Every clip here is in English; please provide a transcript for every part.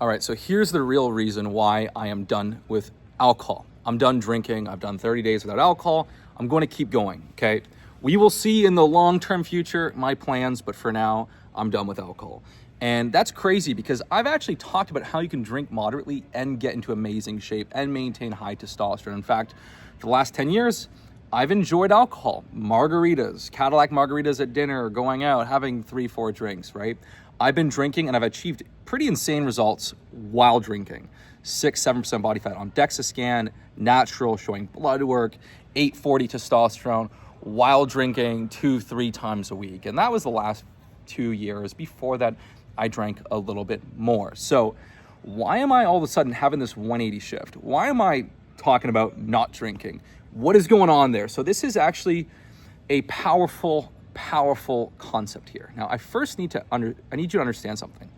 All right, so here's the real reason why I am done with alcohol. I'm done drinking. I've done 30 days without alcohol. I'm going to keep going, okay? We will see in the long-term future my plans, but for now, I'm done with alcohol. And that's crazy because I've actually talked about how you can drink moderately and get into amazing shape and maintain high testosterone. In fact, for the last 10 years, I've enjoyed alcohol, margaritas, Cadillac margaritas at dinner, going out, having 3-4 drinks, right? I've been drinking and I've achieved pretty insane results while drinking. 6-7% body fat on DEXA scan, natural, showing blood work, 840 testosterone, while drinking 2-3 times a week. And that was the last 2 years. Before that, I drank a little bit more. So why am I all of a sudden having this 180 shift? Why am I talking about not drinking? What is going on there? So this is actually a powerful concept here. Now, I first need you to understand something.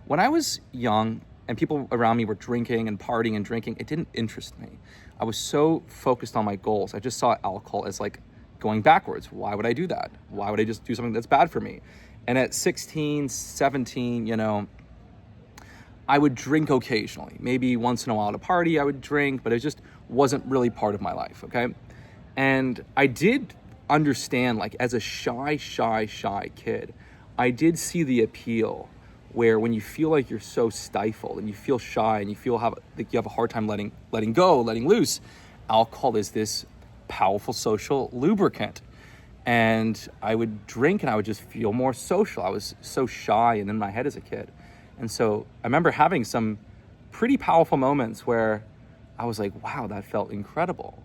When I was young and people around me were drinking and partying and drinking, it didn't interest me. I was so focused on my goals. I just saw alcohol as like going backwards. Why would I do that? Why would I just do something that's bad for me? And at 16, 17, I would drink occasionally. Maybe once in a while at a party I would drink, but it just wasn't really part of my life, okay? And I did understand, like, as a shy kid, I did see the appeal where when you feel like you're so stifled and you feel shy and you feel like you have a hard time letting go, letting loose, alcohol is this powerful social lubricant. And I would drink and I would just feel more social. I was so shy and in my head as a kid. And so I remember having some pretty powerful moments where I was like, wow, that felt incredible.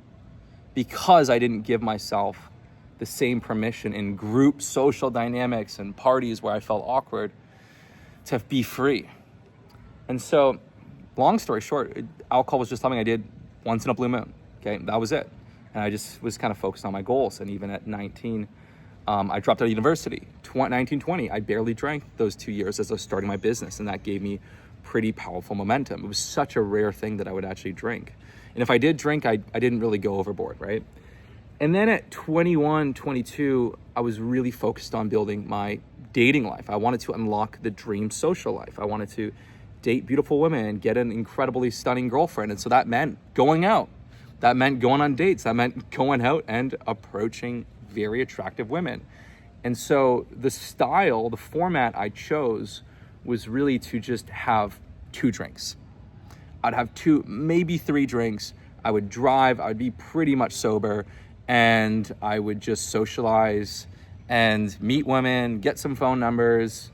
Because I didn't give myself the same permission in group social dynamics and parties where I felt awkward to be free. And so, long story short, alcohol was just something I did once in a blue moon, okay? That was it. And I just was kind of focused on my goals. And even at 19, I dropped out of university. 19, 20, I barely drank those 2 years as I was starting my business. And that gave me pretty powerful momentum. It was such a rare thing that I would actually drink. And if I did drink, I didn't really go overboard, right? And then at 21, 22, I was really focused on building my dating life. I wanted to unlock the dream social life. I wanted to date beautiful women and get an incredibly stunning girlfriend. And so that meant going out. That meant going on dates. That meant going out and approaching very attractive women. And so the style, the format I chose was really to just have 2 drinks. I'd have 2, maybe 3 drinks. I would drive. I would be pretty much sober. And I would just socialize and meet women, get some phone numbers,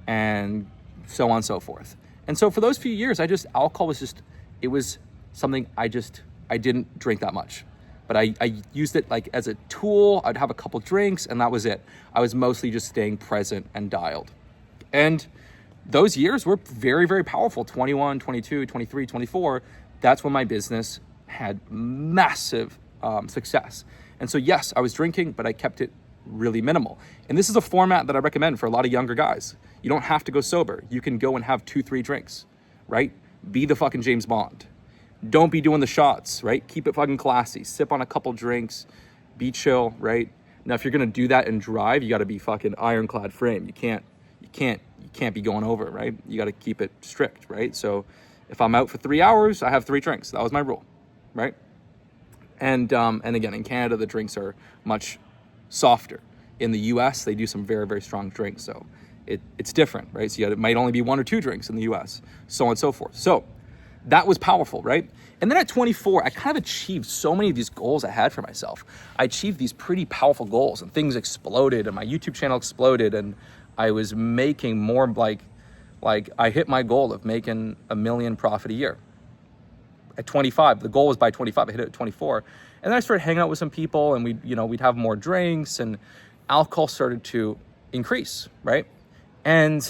and so on and so forth. And so for those few years, alcohol was it was something I didn't drink that much. But I used it like as a tool. I'd have a couple drinks and that was it. I was mostly just staying present and dialed. And those years were very, very powerful. 21, 22, 23, 24. That's when my business had massive success. And so yes, I was drinking, but I kept it really minimal. And this is a format that I recommend for a lot of younger guys. You don't have to go sober. You can go and have 2-3 drinks, right? Be the fucking James Bond. Don't be doing the shots, right? Keep it fucking classy. Sip on a couple drinks, be chill, right? Now, if you're gonna do that and drive, you gotta be fucking ironclad frame. You can't be going over, right? You gotta keep it strict, right? So if I'm out for 3 hours, I have 3 drinks. That was my rule, right? And again, in Canada, the drinks are much softer. In the US, they do some very, very strong drinks. So it's different, right? So it might only be 1 or 2 drinks in the US, so on and so forth. So that was powerful, right? And then at 24, I kind of achieved so many of these goals I had for myself. I achieved these pretty powerful goals and things exploded and my YouTube channel exploded and I was making more like I hit my goal of making $1 million profit a year. At 25, the goal was by 25, I hit it at 24. And then I started hanging out with some people and we'd have more drinks and alcohol started to increase, right? And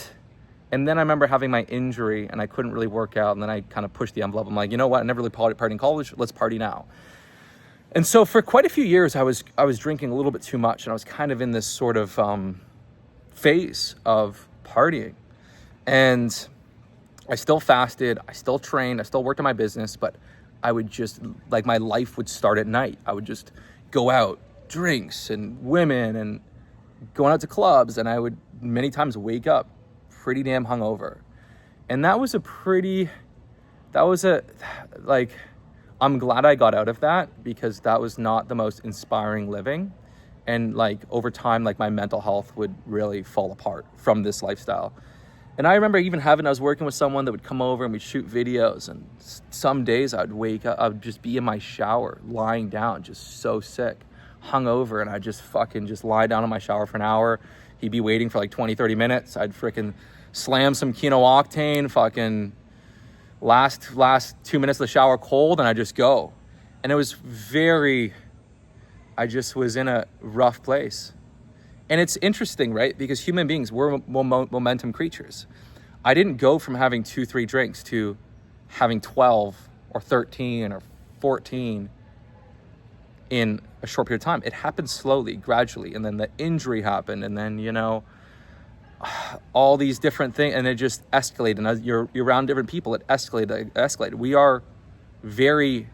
then I remember having my injury and I couldn't really work out. And then I kind of pushed the envelope. I'm like, you know what? I never really partied in college. Let's party now. And so for quite a few years, I was drinking a little bit too much. And I was kind of in this sort of phase of partying. And I still fasted. I still trained. I still worked on my business. But I would just, like, my life would start at night. I would just go out, drinks and women and going out to clubs. And I would many times wake up pretty damn hungover. And I'm glad I got out of that, because that was not the most inspiring living. And like over time, like my mental health would really fall apart from this lifestyle. And I remember I was working with someone that would come over and we'd shoot videos, and some days I'd wake up, I would just be in my shower, lying down, just so sick, hungover, and I'd just lie down in my shower for an hour. He'd be waiting for like 20, 30 minutes. I'd freaking slam some Kino Octane, fucking last 2 minutes of the shower cold, and I just go. And it was I just was in a rough place. And it's interesting, right? Because human beings, we're momentum creatures. I didn't go from having 2-3 drinks to having 12 or 13 or 14 in a short period of time. It happened slowly, gradually. And then the injury happened. And then, all these different things. And it just escalated. And as you're around different people, it escalated. We are very,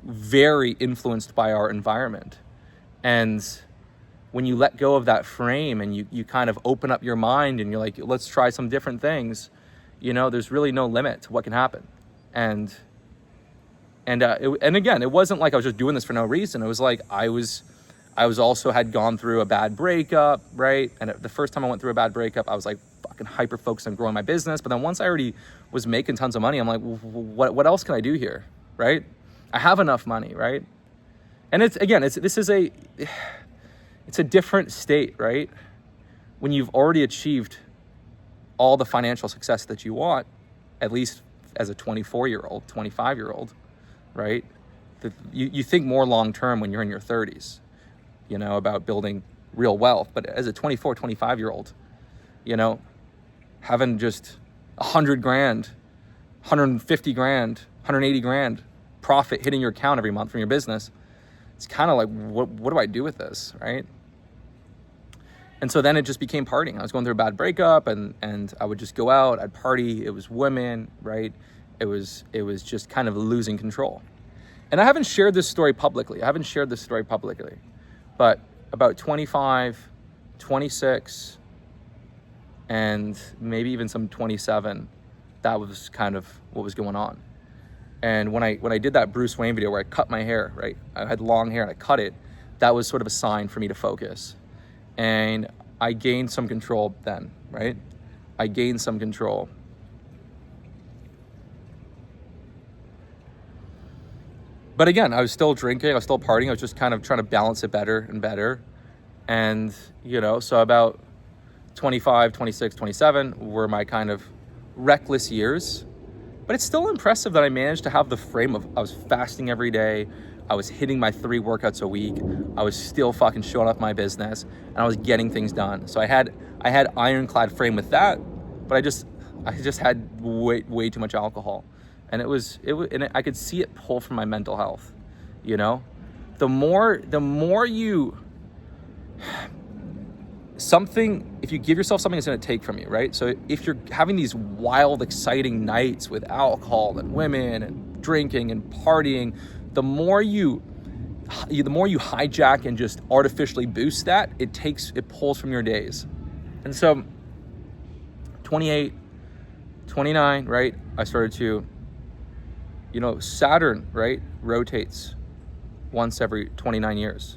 very influenced by our environment. And when you let go of that frame and you kind of open up your mind and you're like, let's try some different things, there's really no limit to what can happen. And again, it wasn't like I was just doing this for no reason. It was like I was also had gone through a bad breakup, right? And the first time I went through a bad breakup, I was like fucking hyper focused on growing my business. But then once I already was making tons of money, I'm like, what else can I do here, right? I have enough money, right? And it's a different state, right? When you've already achieved all the financial success that you want, at least as a 24-year-old, 25-year-old, right? You think more long-term when you're in your 30s, about building real wealth. But as a 24, 25-year-old, having just 100 grand, 150 grand, 180 grand profit hitting your account every month from your business, it's kind of like, what do I do with this, right? And so then it just became partying. I was going through a bad breakup, and I would just go out, I'd party. It was women, right? It was just kind of losing control. And I haven't shared this story publicly. But about 25, 26, and maybe even some 27, that was kind of what was going on. And when I did that Bruce Wayne video where I cut my hair, right? I had long hair and I cut it. That was sort of a sign for me to focus. And I gained some control then, right? I gained some control. But again, I was still drinking, I was still partying. I was just kind of trying to balance it better and better. And, so about 25, 26, 27 were my kind of reckless years. But it's still impressive that I managed to have the frame of, I was fasting every day. I was hitting my 3 workouts a week. I was still fucking showing up my business, and I was getting things done. So I had ironclad frame with that, but I just had way too much alcohol. And I could see it pull from my mental health, The more you, if you give yourself something, it's going to take from you, right? So if you're having these wild, exciting nights with alcohol and women and drinking and partying, the more you hijack and just artificially boost that, it pulls from your days. And so 28, 29, right? I started to, Saturn, right, rotates once every 29 years.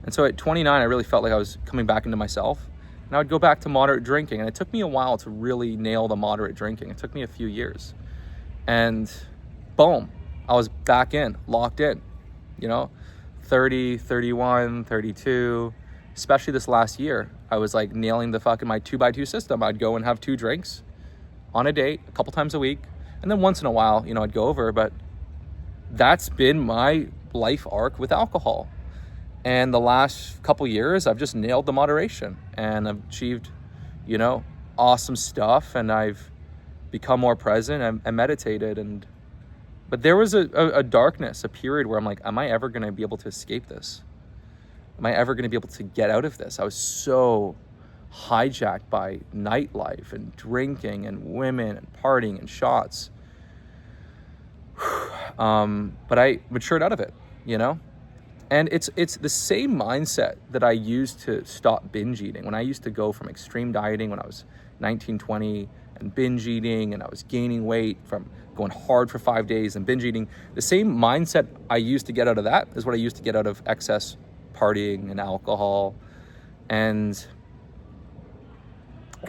And so at 29, I really felt like I was coming back into myself, and I would go back to moderate drinking. And it took me a while to really nail the moderate drinking. It took me a few years, and boom, I was back in, locked in, 30, 31, 32, especially this last year. I was like nailing my 2x2 system. I'd go and have 2 drinks on a date a couple times a week. And then once in a while, I'd go over, but that's been my life arc with alcohol. And the last couple years, I've just nailed the moderation, and I've achieved, awesome stuff, and I've become more present and meditated. But there was a darkness, a period where I'm like, am I ever going to be able to escape this? Am I ever going to be able to get out of this? I was so hijacked by nightlife and drinking and women and partying and shots. But I matured out of it, And it's the same mindset that I used to stop binge eating. When I used to go from extreme dieting when I was 19, 20, and binge eating, and I was gaining weight from going hard for 5 days and binge eating. The same mindset I used to get out of that is what I used to get out of excess partying and alcohol. And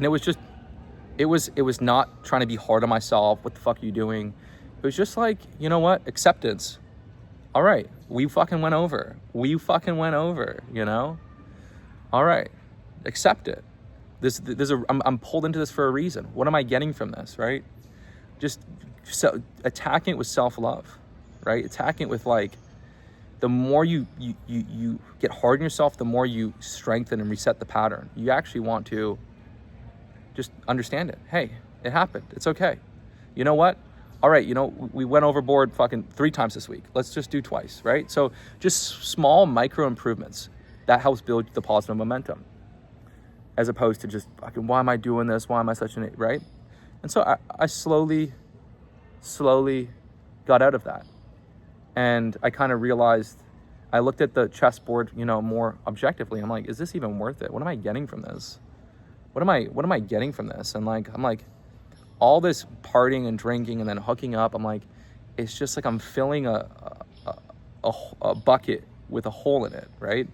it was just, it was not trying to be hard on myself. What the fuck are you doing? It was just like, you know what? Acceptance. All right, we fucking went over, you know? All right, accept it. I'm pulled into this for a reason. What am I getting from this, right? Just attacking it with self-love, right? Attacking it with like, the more you get hard on yourself, the more you strengthen and reset the pattern. You actually want to just understand it. Hey, it happened. It's okay. You know what? All right, you know, we went overboard fucking 3 times this week. Let's just do twice, right? So just small micro improvements. That helps build the positive momentum. As opposed to just fucking, why am I doing this? Why am I such an, right? And so I slowly got out of that. And I kind of realized, I looked at the chessboard, you know, more objectively. I'm like, is this even worth it? What am I getting from this? What am I getting from this? And like, I'm like, all this partying and drinking and then hooking up, I'm like, it's just like I'm filling a bucket with a hole in it, right?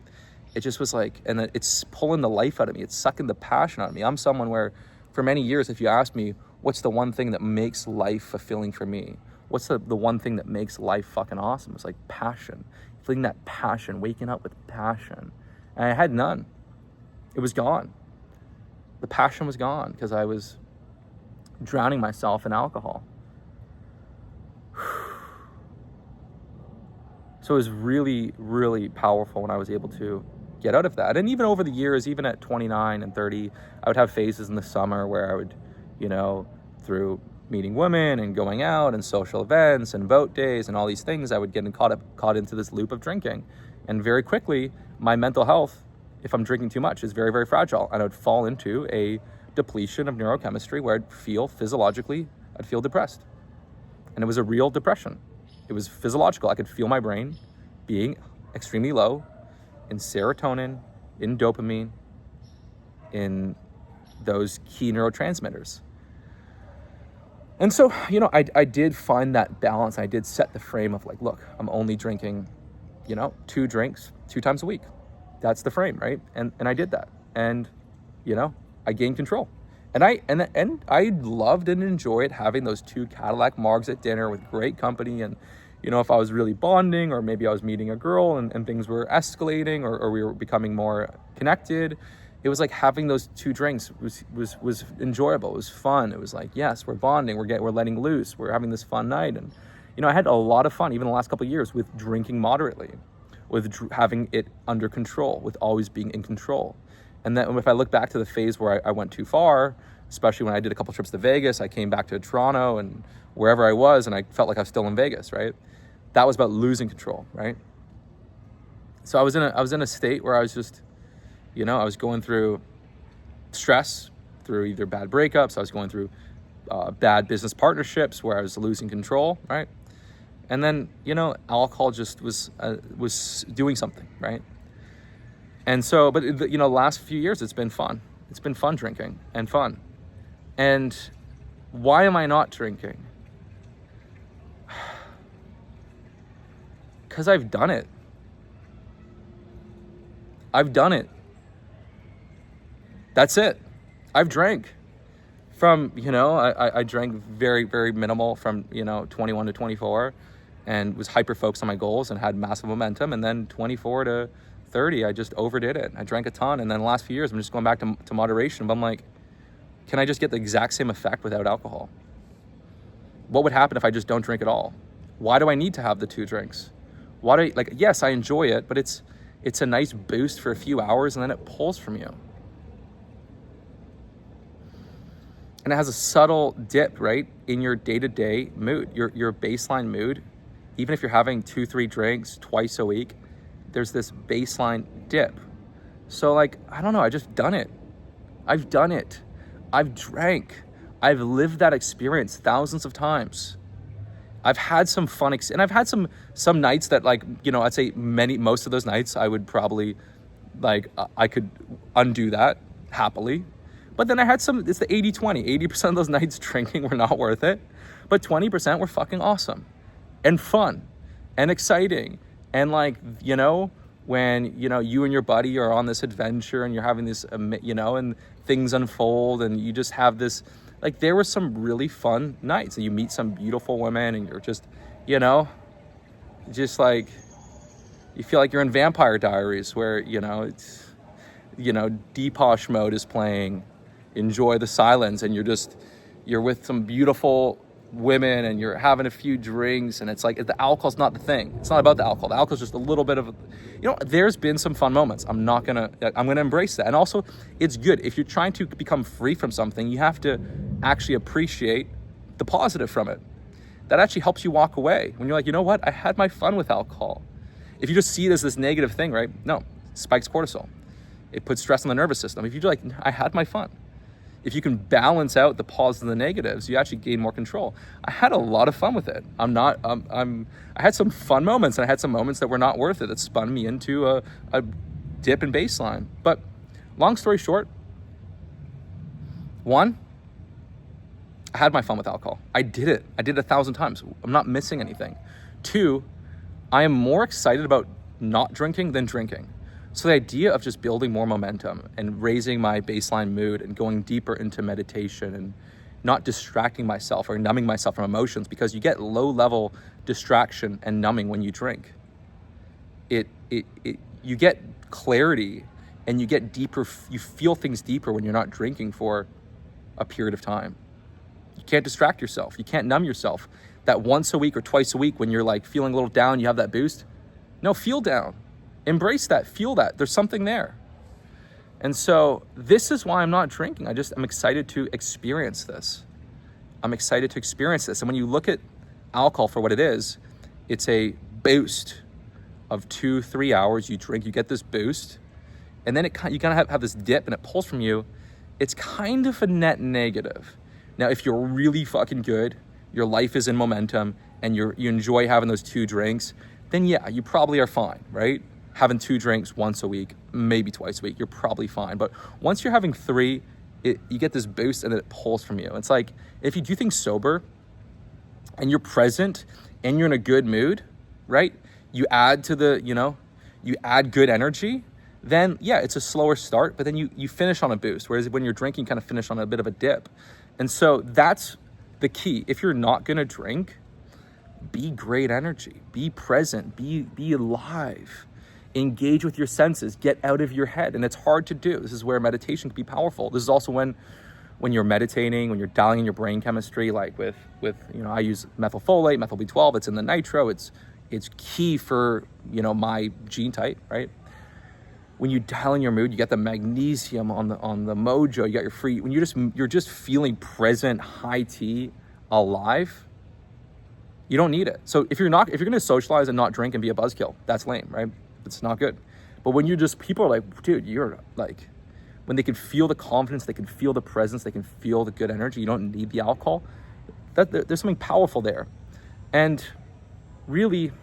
It just was like, and it's pulling the life out of me. It's sucking the passion out of me. I'm someone where, for many years, if you ask me, what's the one thing that makes life fulfilling for me? What's the one thing that makes life fucking awesome? It's like passion. Feeling that passion, waking up with passion. And I had none. It was gone. The passion was gone because I was drowning myself in alcohol. So it was really, really powerful when I was able to get out of that. And even over the years, even at 29 and 30, I would have phases in the summer where I would, you know, through meeting women and going out and social events and boat days and all these things, I would get caught into this loop of drinking. And very quickly, my mental health, if I'm drinking too much, is very, very fragile. And I would fall into a depletion of neurochemistry where I'd feel depressed. And it was a real depression. It was physiological. I could feel my brain being extremely low in serotonin, in dopamine, in those key neurotransmitters. And so, you know, I did find that balance. I did set the frame of like, look, I'm only drinking, you know, 2 drinks 2 times a week. That's the frame, right? And I did that. And, you know, I gained control. And I loved and enjoyed having those 2 Cadillac Margs at dinner with great company. And, you know, if I was really bonding, or maybe I was meeting a girl and things were escalating, or we were becoming more connected, it was like having those 2 drinks was enjoyable. It was fun. It was like, yes, we're bonding, we're letting loose, we're having this fun night. And, you know, I had a lot of fun, even the last couple of years, with drinking moderately, with having it under control, with always being in control. And then if I look back to the phase where I went too far, especially when I did a couple trips to Vegas, I came back to Toronto and wherever I was, and I felt like I was still in Vegas, right? That was about losing control, right? So I was in a state where I was just, you know, I was going through stress, through either bad breakups, I was going through bad business partnerships where I was losing control, right? And then, you know, alcohol just was doing something, right? And so, but you know, the last few years, it's been fun. It's been fun drinking and fun. And why am I not drinking? Because I've done it. I've done it. That's it. I've drank. From, you know, I drank very, very minimal from, you know, 21 to 24 and was hyper focused on my goals and had massive momentum. And then 24 to 30, I just overdid it. I drank a ton. And then the last few years, I'm just going back to moderation. But I'm like, can I just get the exact same effect without alcohol? What would happen if I just don't drink at all? Why do I need to have the 2 drinks? Why do I, like, yes, I enjoy it, but it's a nice boost for a few hours and then it pulls from you. And it has a subtle dip, right, in your day-to-day mood, your baseline mood. Even if you're having 2-3 drinks twice a week, there's this baseline dip. So like, I don't know, I just done it. I've done it. I've drank. I've lived that experience thousands of times. I've had some fun, and I've had some nights that, like, you know, I'd say most of those nights I would probably, like, I could undo that happily. But then I had some, it's the 80-20. 80% of those nights drinking were not worth it, but 20% were fucking awesome and fun and exciting. And like, you know, when, you know, you and your buddy are on this adventure and you're having this, you know, and things unfold and you just have this, like, there were some really fun nights and you meet some beautiful women and you're just, you know, just like, you feel like you're in Vampire Diaries where, you know, it's, you know, Deeposh mode is playing, enjoy the silence, and you're with some beautiful women and you're having a few drinks, and it's like, the alcohol's not the thing. It's not about the alcohol. The alcohol's just a little bit of, you know, there's been some fun moments. I'm gonna embrace that. And also, it's good. If you're trying to become free from something, you have to actually appreciate the positive from it. That actually helps you walk away when you're like, you know what? I had my fun with alcohol. If you just see it as this negative thing, right? No, it spikes cortisol. It puts stress on the nervous system. If you're like, I had my fun. If you can balance out the positives and the negatives, you actually gain more control. I had a lot of fun with it. I had some fun moments, and I had some moments that were not worth it, that spun me into a dip in baseline. But long story short, one, I had my fun with alcohol. I did it 1,000 times. I'm not missing anything. Two, I am more excited about not drinking than drinking. So the idea of just building more momentum and raising my baseline mood and going deeper into meditation and not distracting myself or numbing myself from emotions, because you get low level distraction and numbing when you drink. You get clarity and you get deeper, you feel things deeper when you're not drinking for a period of time. You can't distract yourself. You can't numb yourself. That once a week or twice a week when you're like feeling a little down, you have that boost. No, feel down. Embrace that, feel that. There's something there. And so this is why I'm not drinking. I'm excited to experience this. I'm excited to experience this. And when you look at alcohol for what it is, it's a boost of 2-3 hours. You drink, you get this boost, and then you kind of have this dip and it pulls from you. It's kind of a net negative. Now, if you're really fucking good, your life is in momentum, and you enjoy having those 2 drinks, then yeah, you probably are fine, right? Having 2 drinks once a week, maybe twice a week, you're probably fine. But once you're having 3, you get this boost and then it pulls from you. It's like, if you do things sober and you're present and you're in a good mood, right? You add to the, you add good energy, then yeah, it's a slower start, but then you finish on a boost. Whereas when you're drinking, you kind of finish on a bit of a dip. And so that's the key. If you're not gonna drink, be great energy, be present, be alive. Engage with your senses, get out of your head. And it's hard to do. This is where meditation can be powerful. This is also when you're meditating, when you're dialing in your brain chemistry, like with I use methylfolate, methyl B12, it's in the nitro, it's key for, my gene type, right? When you dial in your mood, you get the magnesium on the mojo, you got your free, when you're just feeling present, high tea, alive, you don't need it. So if you're gonna socialize and not drink and be a buzzkill, that's lame, right? It's not good. But when people are like, dude, you're like, when they can feel the confidence, they can feel the presence, they can feel the good energy, you don't need the alcohol, there's something powerful there. And really,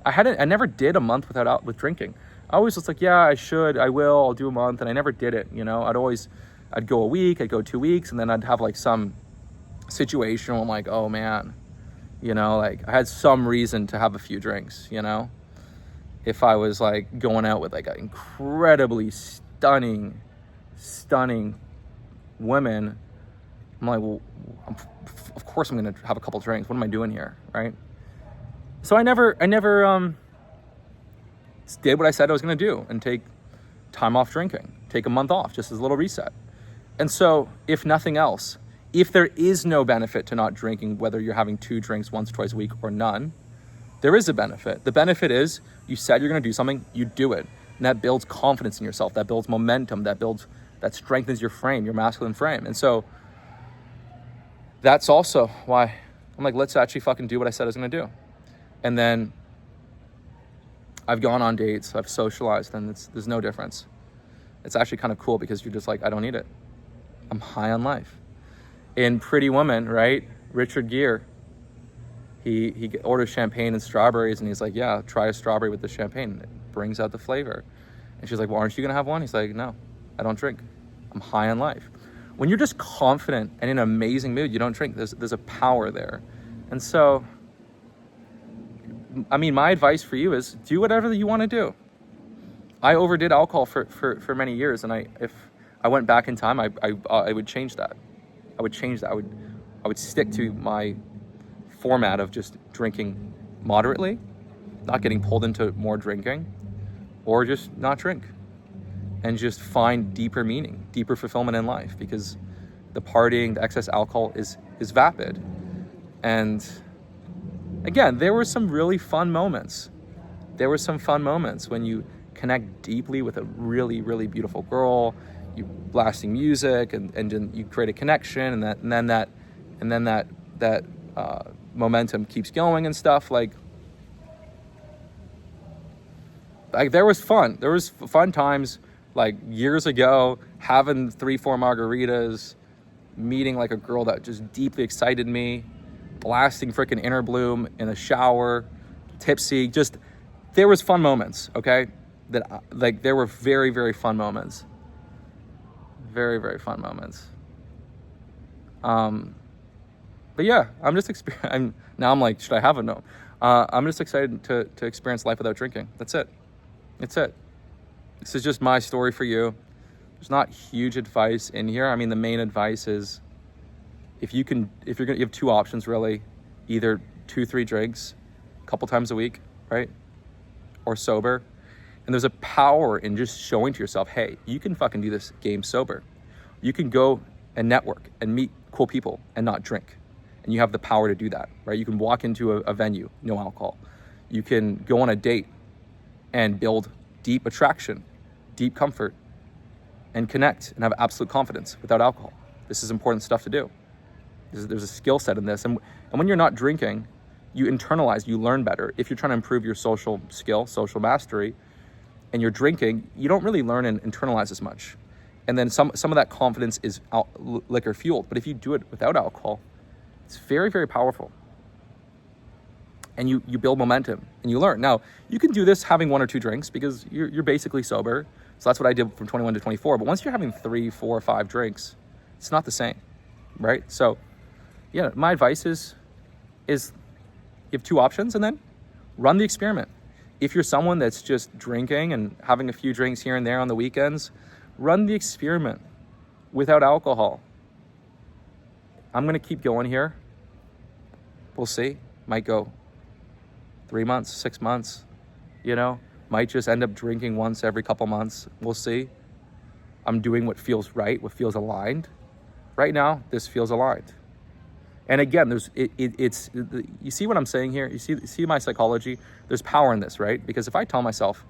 I never did a month with drinking. I always was like, yeah, I should, I will, I'll do a month, and I never did it, I'd go a week, I'd go 2 weeks, and then I'd have like some situation where I'm like, oh man, like I had some reason to have a few drinks, if I was like going out with like an incredibly stunning women, I'm like, well, of course I'm gonna have a couple drinks. What am I doing here, right? So I never did what I said I was gonna do and take time off drinking, take a month off, just as a little reset. And so if nothing else, if there is no benefit to not drinking, whether you're having 2 drinks once, twice a week or none, there is a benefit. The benefit is you said you're gonna do something, you do it. And that builds confidence in yourself, that builds momentum, that strengthens your frame, your masculine frame. And so that's also why I'm like, let's actually fucking do what I said I was gonna do. And then I've gone on dates, I've socialized, and there's no difference. It's actually kind of cool because you're just like, I don't need it. I'm high on life. In Pretty Woman, right? Richard Gere, he orders champagne and strawberries, and he's like, yeah, try a strawberry with the champagne. It brings out the flavor. And she's like, well, aren't you gonna have one? He's like, no, I don't drink. I'm high on life. When you're just confident and in an amazing mood, you don't drink. There's a power there. And so, I mean, my advice for you is do whatever you want to do. I overdid alcohol for many years, and if I went back in time, I would change that. I would change that. I would stick to my format of just drinking moderately, not getting pulled into more drinking, or just not drink, and just find deeper meaning, deeper fulfillment in life, because the partying, the excess alcohol is vapid. And again, there were some really fun moments. There were some fun moments when you connect deeply with a really, really beautiful girl, you blasting music, and then you create a connection, and then that momentum keeps going and stuff. Like there was fun. There was fun times like years ago, having 3-4 margaritas, meeting like a girl that just deeply excited me, blasting freaking Inner Bloom in a shower, tipsy. Just there was fun moments, okay? That like there were very, very fun moments. Very, very fun moments. But yeah, I'm just now I'm like, should I have a no? I'm just excited to experience life without drinking. That's it. It's it. This is just my story for you. There's not huge advice in here. I mean, the main advice is you have two options really, either 2-3 drinks a couple times a week, right? Or sober. And there's a power in just showing to yourself, hey, you can fucking do this game sober. You can go and network and meet cool people and not drink. And you have the power to do that, right? You can walk into a venue, no alcohol. You can go on a date and build deep attraction, deep comfort, and connect and have absolute confidence without alcohol. This is important stuff to do. There's a skill set in this. And when you're not drinking, you internalize, you learn better. If you're trying to improve your social skill, social mastery, and you're drinking, you don't really learn and internalize as much. And then some of that confidence is liquor fueled. But if you do it without alcohol, it's very, very powerful. And you build momentum and you learn. Now, you can do this having 1 or 2 drinks because you're basically sober. So that's what I did from 21 to 24. But once you're having 3, 4, 5 drinks, it's not the same, right? So yeah, my advice is you have 2 options, and then run the experiment. If you're someone that's just drinking and having a few drinks here and there on the weekends, run the experiment without alcohol. I'm going to keep going here. We'll see. Might go 3 months, 6 months, might just end up drinking once every couple months. We'll see. I'm doing what feels right, what feels aligned. Right now, this feels aligned. And again, it's you see what I'm saying here? You see my psychology? There's power in this, right? Because if I tell myself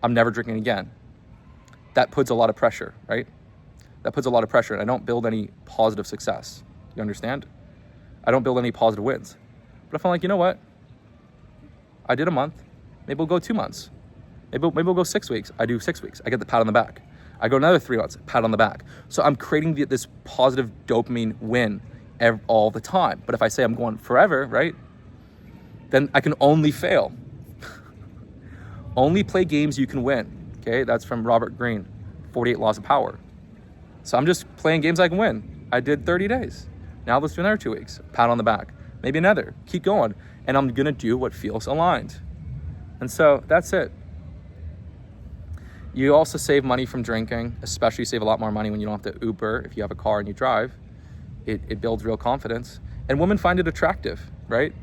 I'm never drinking again, that puts a lot of pressure, right? That puts a lot of pressure, and I don't build any positive success. You understand? I don't build any positive wins. But if I'm like, you know what? I did a month. Maybe we'll go 2 months. Maybe we'll go 6 weeks. I do 6 weeks. I get the pat on the back. I go another 3 months, pat on the back. So I'm creating this positive dopamine win all the time. But if I say I'm going forever, right? Then I can only fail. Only play games you can win. Okay, that's from Robert Greene, 48 Laws of Power. So I'm just playing games I can win. I did 30 days. Now let's do another 2 weeks. Pat on the back. Maybe another. Keep going. And I'm going to do what feels aligned. And so that's it. You also save money from drinking, especially save a lot more money when you don't have to Uber if you have a car and you drive. It builds real confidence. And women find it attractive, right?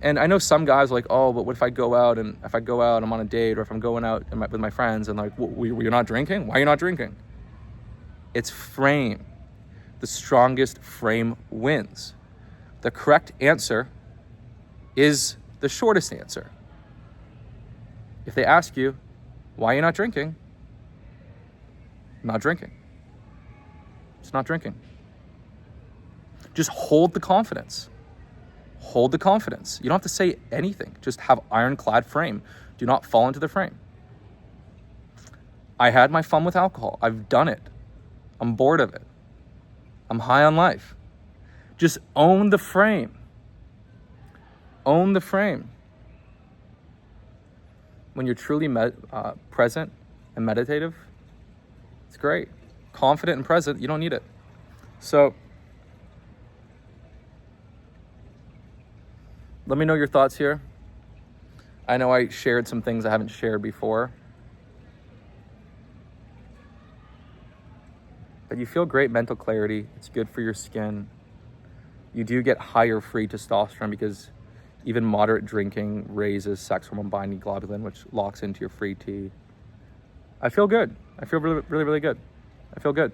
And I know some guys are like, oh, but what if I go out and I'm on a date, or if I'm going out with my friends and like, you're not drinking? Why are you not drinking? It's frame. The strongest frame wins. The correct answer is the shortest answer. If they ask you, why are you not drinking? I'm not drinking. It's not drinking. Just hold the confidence. Hold the confidence. You don't have to say anything. Just have ironclad frame. Do not fall into the frame. I had my fun with alcohol. I've done it. I'm bored of it. I'm high on life. Just own the frame. Own the frame. When you're truly present and meditative, it's great. confident and present, you don't need it. So let me know your thoughts here. I know I shared some things I haven't shared before. But you feel great mental clarity. It's good for your skin. You do get higher free testosterone because even moderate drinking raises sex hormone binding globulin, which locks into your free T. I feel good. I feel really, really, really good. I feel good.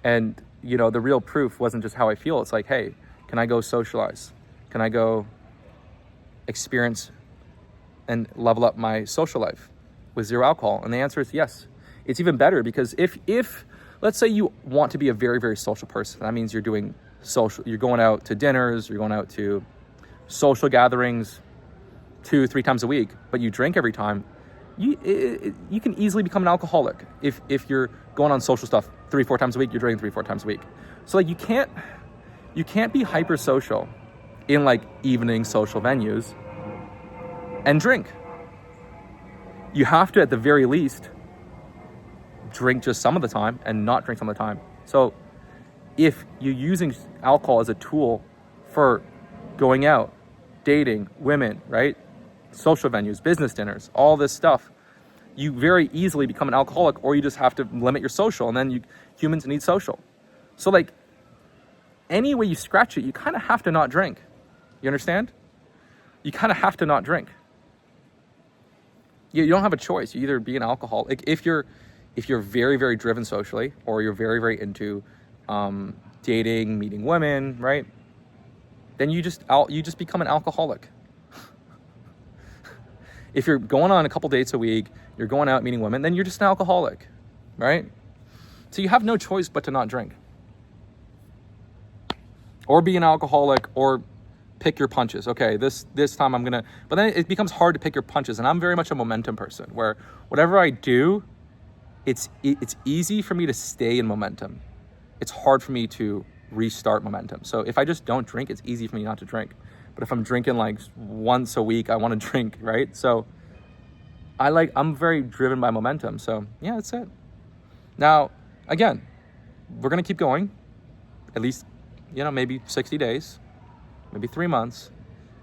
And, you know, the real proof wasn't just how I feel. It's like, hey, can I go socialize? Can I go experience and level up my social life with zero alcohol? And the answer is yes. It's even better because if let's say you want to be a very, very social person. That means you're doing social, you're going out to dinners, you're going out to social gatherings 2-3 times a week, but you drink every time. You can easily become an alcoholic if you're going on social stuff 3-4 times a week, you're drinking 3-4 times a week. So like you can't be hyper social in like evening social venues and drink. You have to, at the very least, drink just some of the time and not drink some of the time. So if you're using alcohol as a tool for going out, dating, women, right? Social venues, business dinners, all this stuff, you very easily become an alcoholic, or you just have to limit your social, and then humans need social. So like any way you scratch it, you kind of have to not drink. You understand? You kind of have to not drink. You don't have a choice. You either be an alcoholic if you're very, very driven socially, or you're very, very into dating, meeting women, right? Then you just become an alcoholic. If you're going on a couple dates a week, you're going out meeting women, then you're just an alcoholic, right? So you have no choice but to not drink. Or be an alcoholic, or pick your punches. Okay, this time I'm gonna, but then it becomes hard to pick your punches. And I'm very much a momentum person, where whatever I do, it's easy for me to stay in momentum. It's hard for me to restart momentum. So if I just don't drink, it's easy for me not to drink. But if I'm drinking like once a week, I want to drink, right? So I'm very driven by momentum. So yeah, that's it. Now, again, we're going to keep going at least, maybe 60 days, maybe 3 months.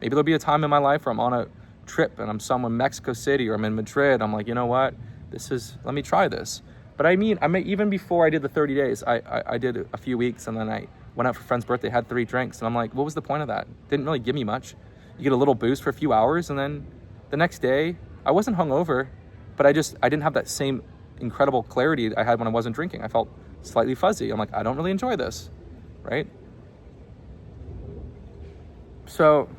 Maybe there'll be a time in my life where I'm on a trip and I'm somewhere in Mexico City, or I'm in Madrid. I'm like, you know what? Let me try this. But I mean, even before I did the 30 days, I did a few weeks, and then I went out for a friend's birthday, had 3 drinks. And I'm like, what was the point of that? Didn't really give me much. You get a little boost for a few hours, and then the next day, I wasn't hungover, but I didn't have that same incredible clarity I had when I wasn't drinking. I felt slightly fuzzy. I'm like, I don't really enjoy this, right? So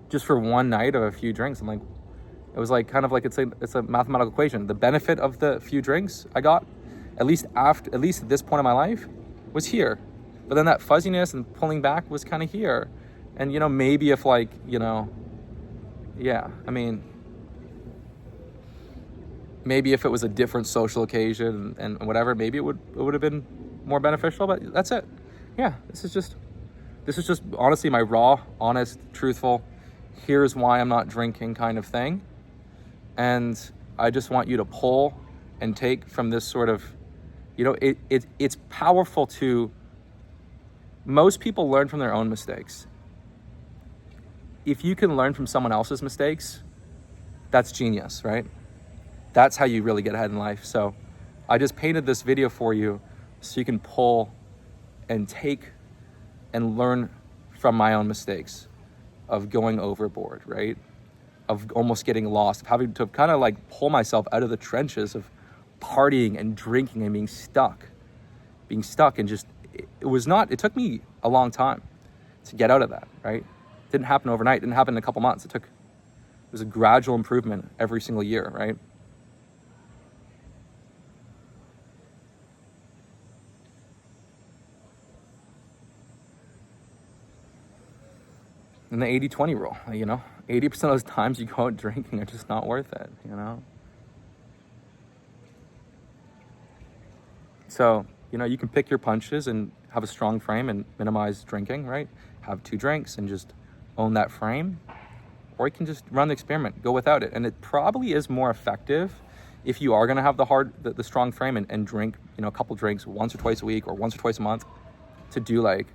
just for one night of a few drinks, I'm like, it was like kind of like it's a mathematical equation. The benefit of the few drinks I got, at least at this point in my life, was here. But then that fuzziness and pulling back was kind of here. And maybe if maybe if it was a different social occasion and whatever, maybe it would have been more beneficial. But that's it. Yeah, this is just honestly my raw, honest, truthful, here's why I'm not drinking kind of thing. And I just want you to pull and take from this sort of, it's powerful to, most people learn from their own mistakes. If you can learn from someone else's mistakes, that's genius, right? That's how you really get ahead in life. So I just painted this video for you so you can pull and take and learn from my own mistakes of going overboard, right? Of almost getting lost, of having to kind of like pull myself out of the trenches of partying and drinking and being stuck and just, it took me a long time to get out of that, right? It didn't happen overnight. It didn't happen in a couple months. It was a gradual improvement every single year, right? And the 80-20 rule, 80% of those times you go out drinking are just not worth it, So, you can pick your punches and have a strong frame and minimize drinking, right? Have 2 drinks and just own that frame. Or you can just run the experiment, go without it. And it probably is more effective if you are going to have the strong frame and drink, you know, a couple drinks once or twice a week or once or twice a month, to do like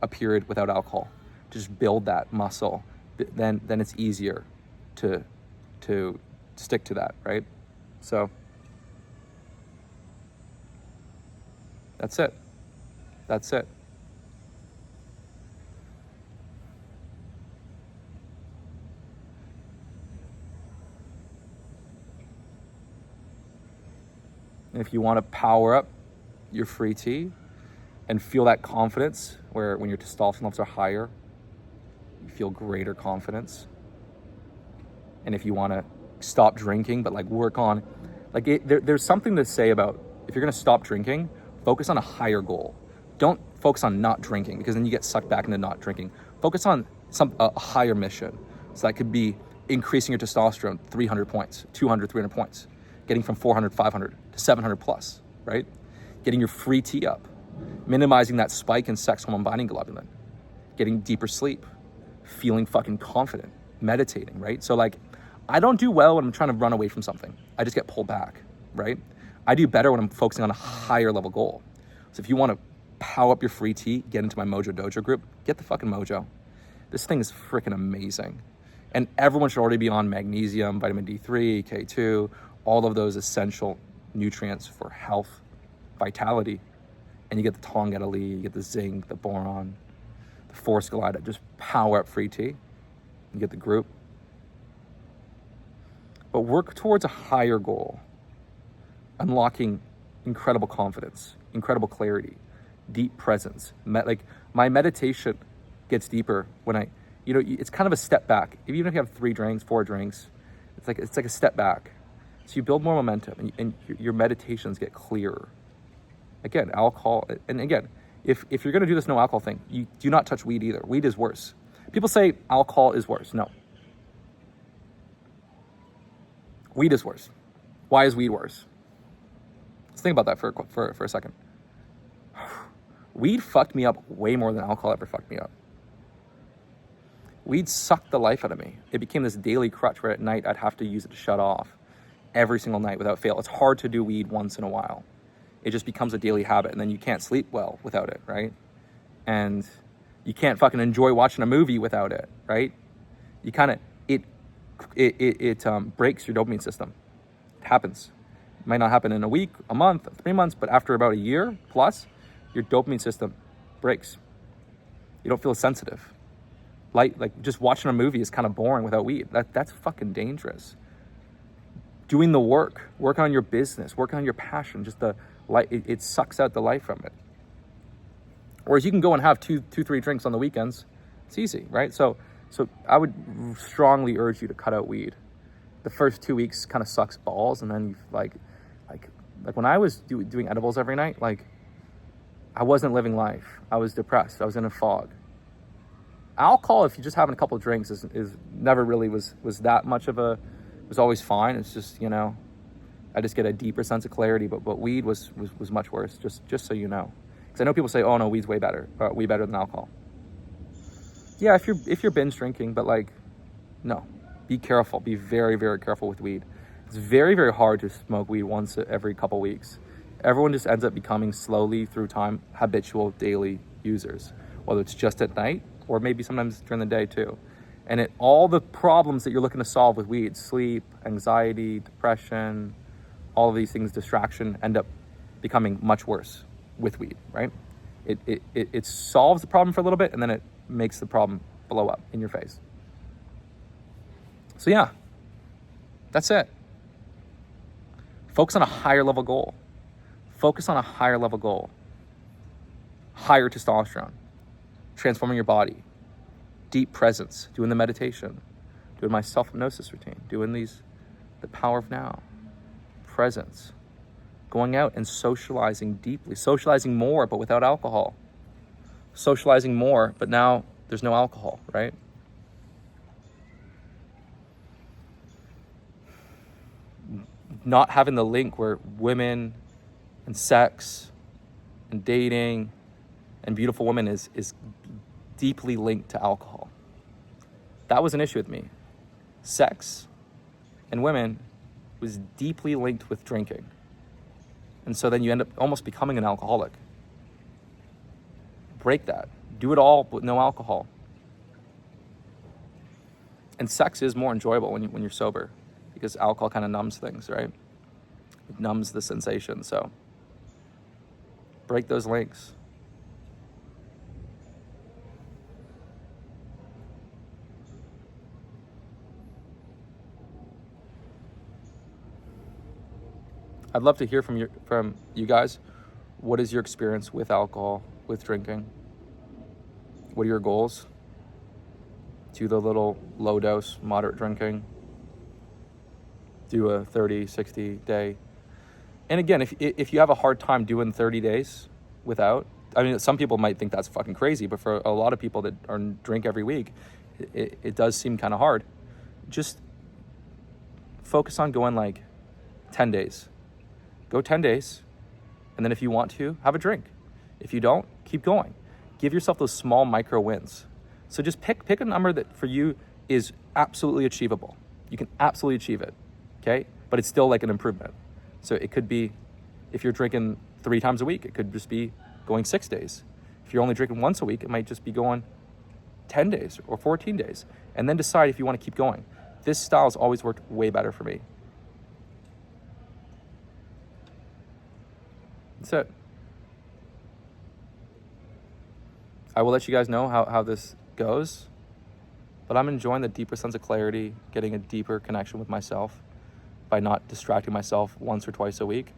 a period without alcohol, to just build that muscle, then it's easier to stick to that, right? So that's it. That's it. And if you want to power up your free tea and feel that confidence, where when your testosterone levels are higher, you feel greater confidence. And if you want to stop drinking, but like work on, like there's something to say about, if you're going to stop drinking, focus on a higher goal. Don't focus on not drinking, because then you get sucked back into not drinking. Focus on a higher mission. So that could be increasing your testosterone 300 points, 200, 300 points, getting from 400, 500 to 700 plus, right? Getting your free T up, minimizing that spike in sex hormone binding globulin, getting deeper sleep, feeling fucking confident, meditating, right? So like, I don't do well when I'm trying to run away from something. I just get pulled back, right? I do better when I'm focusing on a higher level goal. So if you want to power up your free T, get into my Mojo Dojo group, get the fucking Mojo. This thing is freaking amazing. And everyone should already be on magnesium, vitamin D3, K2, all of those essential nutrients for health, vitality. And you get the Tongeta Li, you get the zinc, the boron, the forskolite, just power up free T. You get the group. But work towards a higher goal, unlocking incredible confidence, incredible clarity, deep presence. Like my meditation gets deeper when it's kind of a step back. Even if you have 3 drinks, 4 drinks, it's like a step back. So you build more momentum, and your meditations get clearer. Again, alcohol, and again, if you're going to do this no alcohol thing, you do not touch weed either. Weed is worse. People say alcohol is worse. No. Weed is worse. Why is weed worse? Let's think about that for a second. Weed fucked me up way more than alcohol ever fucked me up. Weed sucked the life out of me. It became this daily crutch where at night I'd have to use it to shut off every single night without fail. It's hard to do weed once in a while. It just becomes a daily habit, and then you can't sleep well without it, right? And you can't fucking enjoy watching a movie without it, right? You kind of, it breaks your dopamine system. It happens. It might not happen in a week, a month, 3 months, but after about a year plus, your dopamine system breaks. You don't feel sensitive. Like just watching a movie is kind of boring without weed. That's fucking dangerous. Doing the work on your business, working on your passion, just it sucks out the life from it. Whereas you can go and have two, 3 drinks on the weekends. It's easy, right? So I would strongly urge you to cut out weed. The first 2 weeks kind of sucks balls, and then you like when I was doing edibles every night, like I wasn't living life. I was depressed. I was in a fog. Alcohol, if you're just having a couple of drinks, is never really was that much of a, was always fine. It's just, I just get a deeper sense of clarity. But weed was much worse. Just so you know, because I know people say, oh no, weed's way better than alcohol. Yeah, if you're binge drinking, but like, no, be careful. Be very, very careful with weed. It's very, very hard to smoke weed once every couple weeks. Everyone just ends up becoming slowly through time habitual daily users, whether it's just at night or maybe sometimes during the day too. And all the problems that you're looking to solve with weed, sleep, anxiety, depression, all of these things, distraction, end up becoming much worse with weed, right? It solves the problem for a little bit, and then it makes the problem blow up in your face. So yeah, that's it. Focus on a higher level goal. Focus on a higher level goal. Higher testosterone. Transforming your body. Deep presence. Doing the meditation. Doing my self-hypnosis routine. Doing the power of now. Presence. Going out and socializing deeply. Socializing more, but without alcohol. Socializing more, but now there's no alcohol, right? Not having the link where women and sex and dating and beautiful women is deeply linked to alcohol. That was an issue with me. Sex and women was deeply linked with drinking. And so then you end up almost becoming an alcoholic. Break that. Do it all with no alcohol. And sex is more enjoyable when you're sober, because alcohol kind of numbs things, right? It numbs the sensation. So break those links. I'd love to hear from you guys. What is your experience with alcohol, with drinking? What are your goals? Do the little low dose, moderate drinking. Do a 30, 60 day. And again, if you have a hard time doing 30 days without, I mean, some people might think that's fucking crazy, but for a lot of people that drink every week, it does seem kind of hard. Just focus on going like 10 days. Go 10 days, and then if you want to, have a drink. If you don't, keep going. Give yourself those small micro wins. So just pick a number that for you is absolutely achievable. You can absolutely achieve it, okay? But it's still like an improvement. So it could be, if you're drinking 3 times a week, it could just be going 6 days. If you're only drinking once a week, it might just be going 10 days or 14 days. And then decide if you want to keep going. This style has always worked way better for me. That's it. I will let you guys know how this goes, but I'm enjoying the deeper sense of clarity, getting a deeper connection with myself by not distracting myself once or twice a week,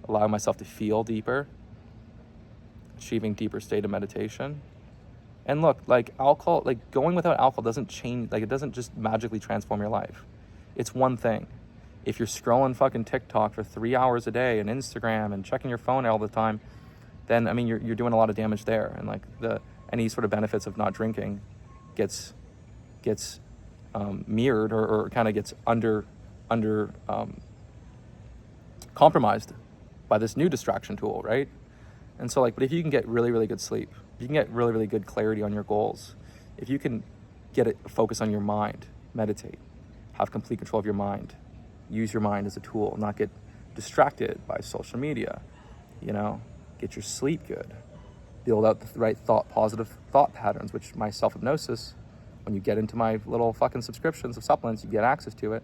allowing myself to feel deeper, achieving deeper state of meditation. And look, like alcohol, like going without alcohol doesn't change, like it doesn't just magically transform your life. It's one thing. If you're scrolling fucking TikTok for 3 hours a day and Instagram and checking your phone all the time, then I mean you're doing a lot of damage there. And like any sort of benefits of not drinking gets mirrored or kind of gets under compromised by this new distraction tool, right? And so like, but if you can get really, really good sleep, if you can get really, really good clarity on your goals, if you can focus on your mind, meditate, have complete control of your mind, use your mind as a tool, not get distracted by social media, get your sleep good, build out the right positive thought patterns, which my self-hypnosis, when you get into my little fucking subscriptions of supplements, you get access to it,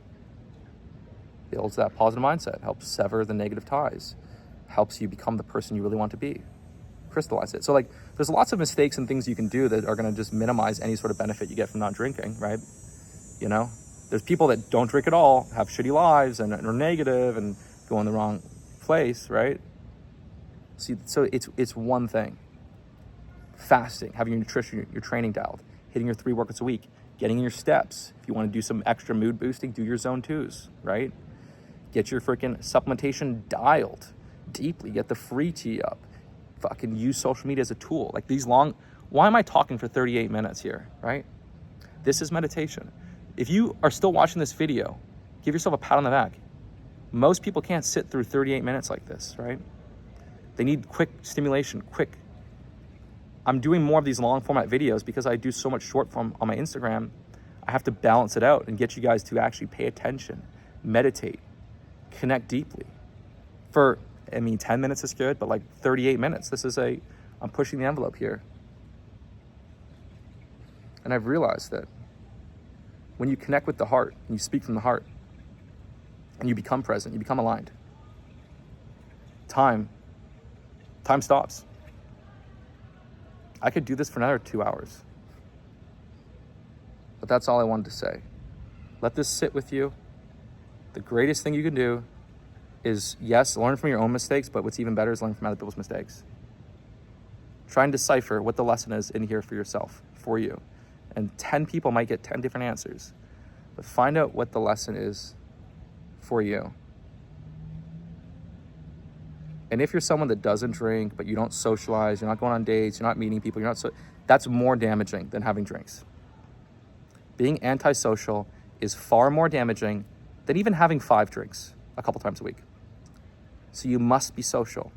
builds that positive mindset, helps sever the negative ties, helps you become the person you really want to be, crystallize it. So like, there's lots of mistakes and things you can do that are going to just minimize any sort of benefit you get from not drinking, right? There's people that don't drink at all, have shitty lives and are negative and go in the wrong place, right? See, so it's one thing. Fasting, having your nutrition, your training dialed, hitting your 3 workouts a week, getting in your steps. If you want to do some extra mood boosting, do your zone 2s, right? Get your freaking supplementation dialed deeply. Get the free tea up. Fucking use social media as a tool. Like why am I talking for 38 minutes here, right? This is meditation. If you are still watching this video, give yourself a pat on the back. Most people can't sit through 38 minutes like this, right? They need quick stimulation, quick. I'm doing more of these long format videos because I do so much short form on my Instagram. I have to balance it out and get you guys to actually pay attention, meditate, connect deeply. 10 minutes is good, but like 38 minutes. I'm pushing the envelope here. And I've realized that when you connect with the heart, and you speak from the heart, and you become present, you become aligned, time stops. I could do this for another 2 hours. But that's all I wanted to say. Let this sit with you. The greatest thing you can do is, yes, learn from your own mistakes, but what's even better is learn from other people's mistakes. Try and decipher what the lesson is in here for yourself, for you. And 10 people might get 10 different answers. But find out what the lesson is for you. And if you're someone that doesn't drink, but you don't socialize, you're not going on dates, you're not meeting people, that's more damaging than having drinks. Being antisocial is far more damaging than even having 5 drinks a couple times a week. So you must be social.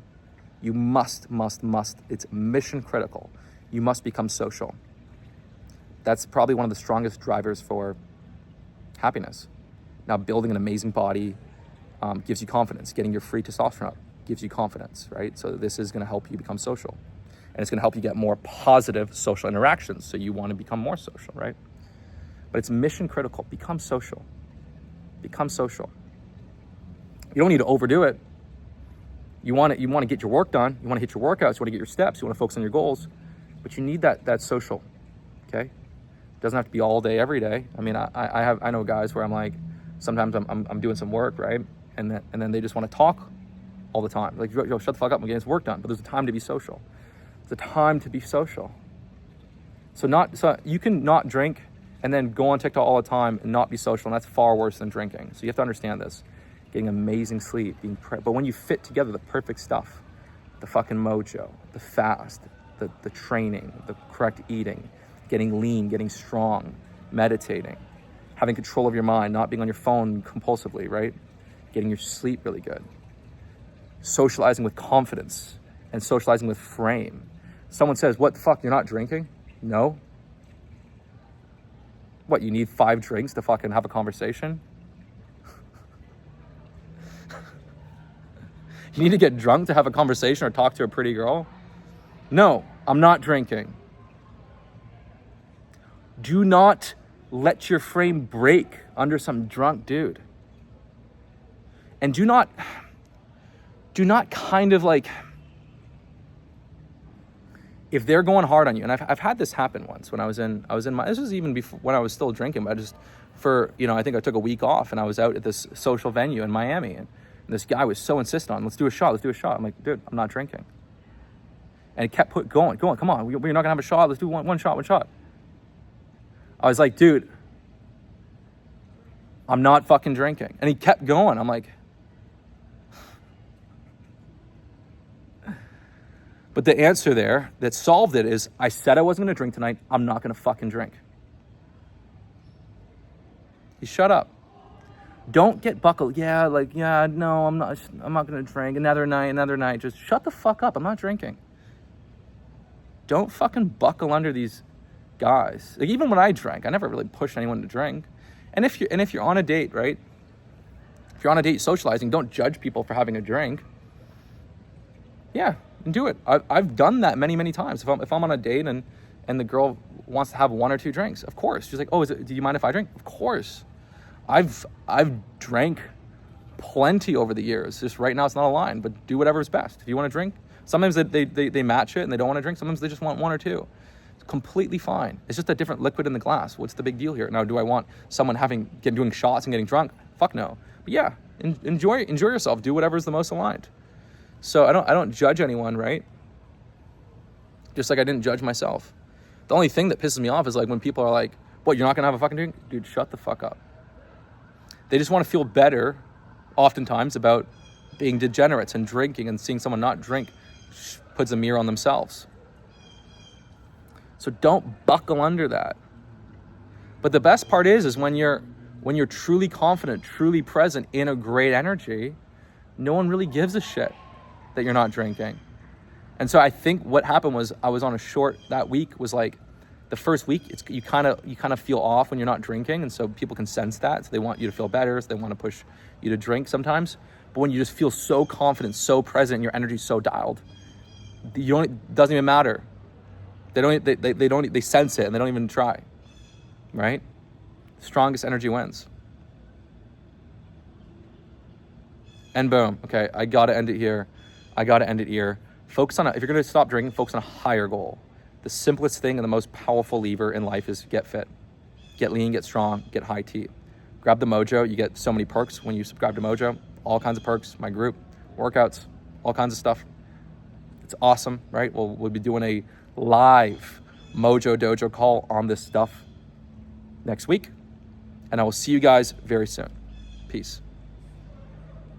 You must. It's mission critical. You must become social. That's probably one of the strongest drivers for happiness. Now, building an amazing body, gives you confidence. Getting your free testosterone up gives you confidence, right? So this is going to help you become social. And it's going to help you get more positive social interactions. So you want to become more social, right? But it's mission critical. Become social. Become social. You don't need to overdo it. You want to get your work done. You want to hit your workouts. You want to get your steps. You want to focus on your goals. But you need that social, okay? It doesn't have to be all day, every day. I mean, I know guys where I'm like, sometimes I'm doing some work, right? And then they just want to talk all the time. Like, yo, shut the fuck up, I'm getting this work done. But there's a time to be social. There's a time to be social. So you can not drink and then go on TikTok all the time and not be social, and that's far worse than drinking. So you have to understand this. Getting amazing sleep, but when you fit together the perfect stuff, the fucking mojo, the fast, the training, the correct eating, getting lean, getting strong, meditating, having control of your mind, not being on your phone compulsively, right? Getting your sleep really good. Socializing with confidence and socializing with frame. Someone says, what the fuck, you're not drinking? No. What, you need 5 drinks to fucking have a conversation? You need to get drunk to have a conversation or talk to a pretty girl? No, I'm not drinking. Do not let your frame break under some drunk dude. And do not kind of like, if they're going hard on you, and I've had this happen once when I was in my, this was even before when I was still drinking, but I just, I think I took a week off and I was out at this social venue in Miami, and this guy was so insistent on, let's do a shot. I'm like, dude, I'm not drinking. And he kept going, come on, we're not gonna have a shot, let's do one shot. I was like, dude, I'm not fucking drinking. And he kept going. I'm like, but the answer there that solved it is, I said I wasn't gonna drink tonight, I'm not gonna fucking drink. You shut up. Don't get buckled. No, I'm not gonna drink. Another night. Just shut the fuck up. I'm not drinking. Don't fucking buckle under these guys. Like, even when I drank, I never really pushed anyone to drink. And if you're on a date, right? If you're on a date socializing, don't judge people for having a drink. Yeah, and do it. I've done that many, many times. If I'm on a date and the girl wants to have 1 or 2 drinks, of course. She's like, oh, do you mind if I drink? Of course. I've drank plenty over the years. Just right now it's not a line, but do whatever is best. If you want to drink, sometimes they match it and they don't want to drink. Sometimes they just want 1 or 2. It's completely fine. It's just a different liquid in the glass. What's the big deal here? Now, do I want someone doing shots and getting drunk? Fuck no. But yeah, enjoy yourself. Do whatever is the most aligned. So I don't judge anyone, right? Just like I didn't judge myself. The only thing that pisses me off is like when people are like, what, you're not gonna have a fucking drink? Dude, shut the fuck up. They just want to feel better, oftentimes, about being degenerates and drinking, and seeing someone not drink puts a mirror on themselves. So don't buckle under that. But the best part is when you're truly confident, truly present, in a great energy, no one really gives a shit that you're not drinking. And so I think what happened was, I was on a short that week, was like, the first week, you kind of feel off when you're not drinking, and so people can sense that, so they want you to feel better, so they want to push you to drink sometimes. But when you just feel so confident, so present, and your energy's so dialed, it doesn't even matter. They sense it and they don't even try, right? Strongest energy wins. And boom. Okay, I gotta end it here. Focus on if you're gonna stop drinking, focus on a higher goal. The simplest thing and the most powerful lever in life is get fit, get lean, get strong, get high T. Grab the Mojo. You get so many perks when you subscribe to Mojo. All kinds of perks, my group, workouts, all kinds of stuff. It's awesome, right? We'll be doing a live Mojo Dojo call on this stuff next week. And I will see you guys very soon. Peace.